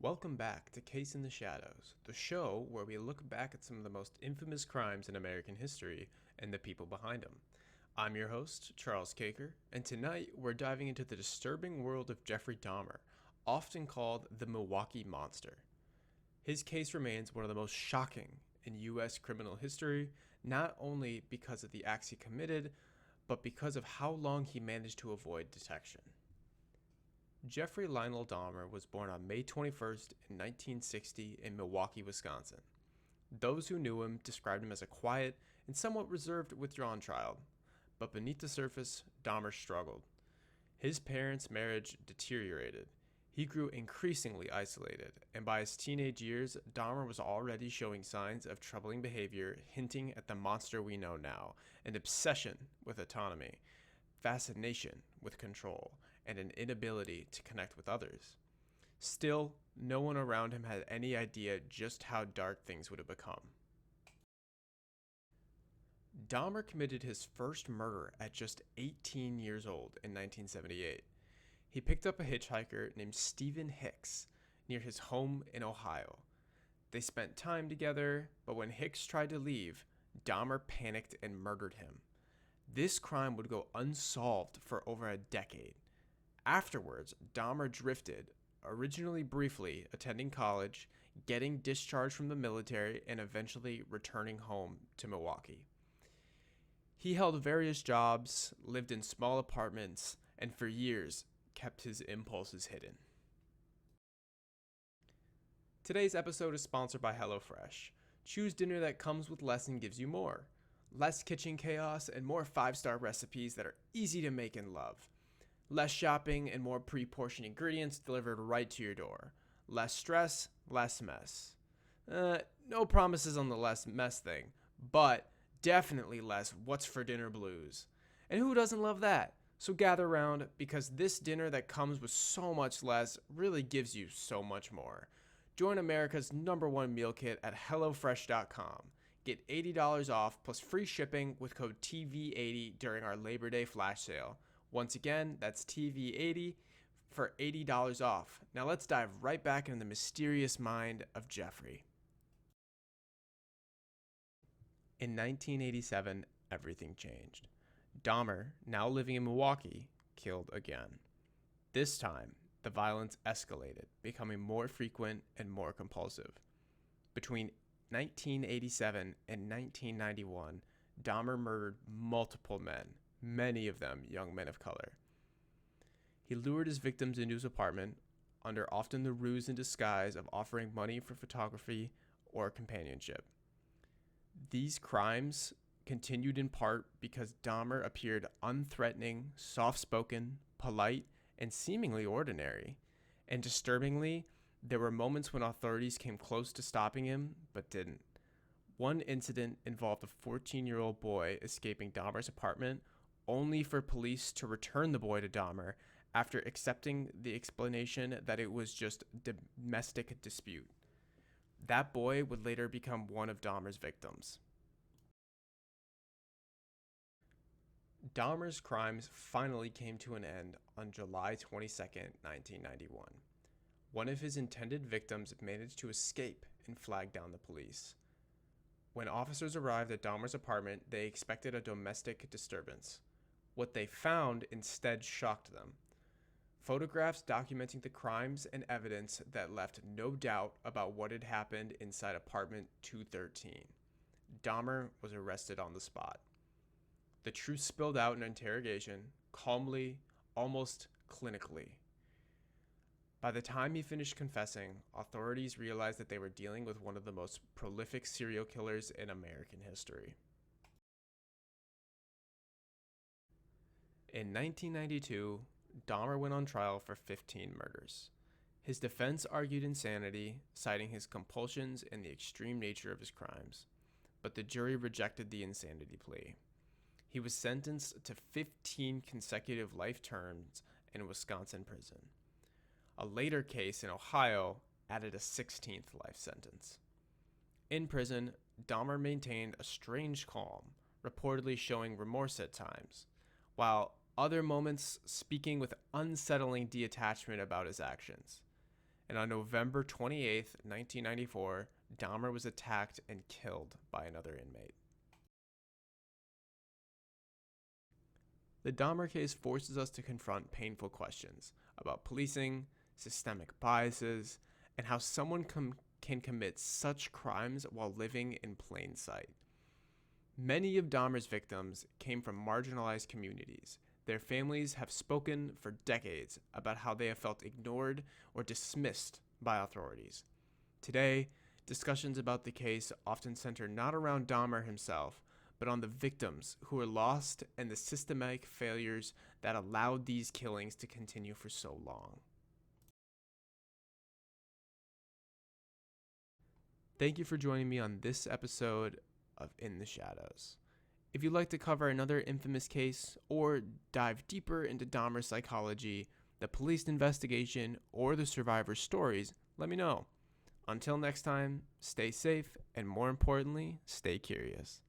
Welcome back to Case in the Shadows, the show where we look back at some of the most infamous crimes in American history and the people behind them. I'm your host, Charles Caker, and tonight we're diving into the disturbing world of Jeffrey Dahmer, often called the Milwaukee Monster. His case remains one of the most shocking in U.S. criminal history, not only because of the acts he committed, but because of how long he managed to avoid detection. Jeffrey Lionel Dahmer was born on May 21st in 1960 in Milwaukee, Wisconsin. Those who knew him described him as a quiet and somewhat reserved, withdrawn child, but beneath the surface, Dahmer struggled. His parents' marriage deteriorated. He grew increasingly isolated, and by his teenage years, Dahmer was already showing signs of troubling behavior, hinting at the monster we know now: an obsession with autonomy, fascination with control, and an inability to connect with others. Still, no one around him had any idea just how dark things would have become. Dahmer committed his first murder at just 18 years old in 1978. He picked up a hitchhiker named Stephen Hicks near his home in Ohio. They spent time together, but when Hicks tried to leave, Dahmer panicked and murdered him. This crime would go unsolved for over a decade. Afterwards, Dahmer drifted, originally briefly attending college, getting discharged from the military, and eventually returning home to Milwaukee. He held various jobs, lived in small apartments, and for years kept his impulses hidden. Today's episode is sponsored by HelloFresh. Choose dinner that comes with less and gives you more. Less kitchen chaos and more 5-star recipes that are easy to make and love. Less shopping and more pre-portioned ingredients delivered right to your door. Less stress, less mess. No promises on the less mess thing, but definitely less what's for dinner blues. And who doesn't love that? So gather around, because this dinner that comes with so much less really gives you so much more. Join America's #1 meal kit at HelloFresh.com. Get $80 off plus free shipping with code TV80 during our Labor Day flash sale. Once again, that's TV80 for $80 off. Now let's dive right back into the mysterious mind of Jeffrey. In 1987, everything changed. Dahmer, now living in Milwaukee, killed again. This time, the violence escalated, becoming more frequent and more compulsive. Between 1987 and 1991, Dahmer murdered multiple men, many of them young men of color. He lured his victims into his apartment, under often the ruse and disguise of offering money for photography or companionship. These crimes continued in part because Dahmer appeared unthreatening, soft-spoken, polite, and seemingly ordinary. And disturbingly, there were moments when authorities came close to stopping him, but didn't. One incident involved a 14-year-old boy escaping Dahmer's apartment, only for police to return the boy to Dahmer after accepting the explanation that it was just a domestic dispute. That boy would later become one of Dahmer's victims. Dahmer's crimes finally came to an end on July 22, 1991. One of his intended victims managed to escape and flag down the police. When officers arrived at Dahmer's apartment, they expected a domestic disturbance. What they found instead shocked them. Photographs documenting the crimes and evidence that left no doubt about what had happened inside apartment 213. Dahmer was arrested on the spot. The truth spilled out in interrogation, calmly, almost clinically. By the time he finished confessing, authorities realized that they were dealing with one of the most prolific serial killers in American history. In 1992, Dahmer went on trial for 15 murders. His defense argued insanity, citing his compulsions and the extreme nature of his crimes, but the jury rejected the insanity plea. He was sentenced to 15 consecutive life terms in a Wisconsin prison. A later case in Ohio added a 16th life sentence. In prison, Dahmer maintained a strange calm, reportedly showing remorse at times, while other moments speaking with unsettling detachment about his actions. and on November 28th, 1994, Dahmer was attacked and killed by another inmate. The Dahmer case forces us to confront painful questions about policing, systemic biases, and how someone can commit such crimes while living in plain sight. Many of Dahmer's victims came from marginalized communities. Their families have spoken for decades about how they have felt ignored or dismissed by authorities. Today, discussions about the case often center not around Dahmer himself, but on the victims who were lost and the systematic failures that allowed these killings to continue for so long. Thank you for joining me on this episode of In the Shadows. If you'd like to cover another infamous case or dive deeper into Dahmer's psychology, the police investigation, or the survivors' stories, let me know. Until next time, stay safe and more importantly, stay curious.